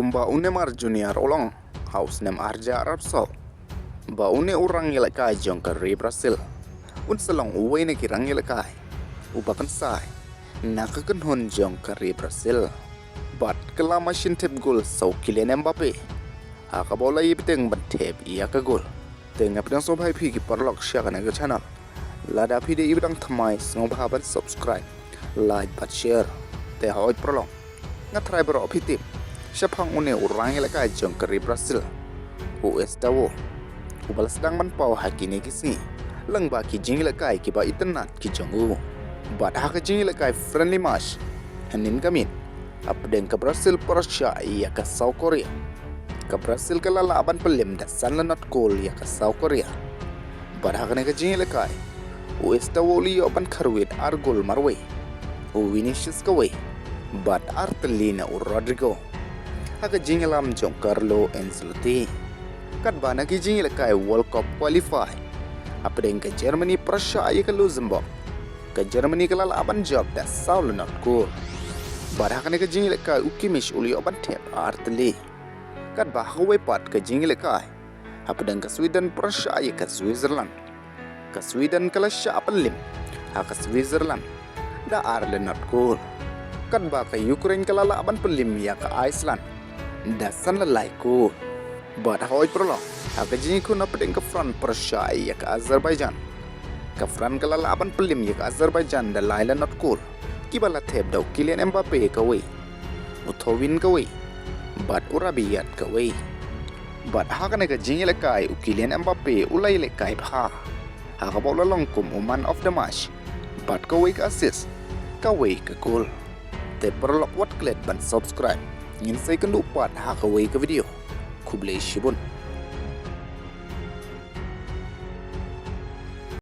kumba Neymar Jr olong haus nem arja Arab Saud ba une orang yelakai jong kari Brazil un selong uwe ne kirang yelakai ubakan sai nakakan hon jong kari Brazil bat Kylla Machine tep gol sau Kylian Mbappé haka bola yibteng ban tep iya ka gol tengap dang so bhai phi ki parlok shaka na channel Ladep phi de ibang thamai song bhaban subscribe like but share te hoi prolong ngatrai bro phitip shaphang une orang yelakai jong kari Brazil US dawo ubal sedang manpau hakini kisni lang ba ki jing yelakai ki ba itnat ki jongu bat haka jing yelakai friendly match hanin kamit apdeng ke Brazil Persia ya ke South Korea ke Brazil ke lalaban pelim da san lanat gol ya ke South Korea bat haka ne ke jing yelakai US dawo li oban kharwit ar gol marwe Vinicius kawai but Artelina Rodrigo haka jingelam jong Carlo Ancelotti kat bana ki jingel kai World Cup qualify apdeng ke Germany Prussia ya ke Luxembourg ke Germany ke lalaban job da Saul not goal but haka ne ke jingel kai ukimish uli oban tep Arteli kat ba hawe pat ke jingel kai apdeng ke Sweden Prussia ya ke Switzerland ke Sweden ke la shapalim haka Switzerland da Ireland not goal kat ba ke Ukraine ke lalaban pelim ya ke Iceland da san lalai ko but hoi prolong haka jing ko na pedeng ke front Persia ya ke Azerbaijan ke front ke lalaban pelim ya ke Azerbaijan da laila not cool kibala thep dau Kylian Mbappé ke we uthowin ke we but urabiyat ke we but haka ne ke jing lekai Kylian Mbappé ulai lekai pha haka bola longkum man of the match but ke we ke assist ke we ke goal te perlok wat klet ban subscribe ngin sai kan lupa haka we ke video kublai shibun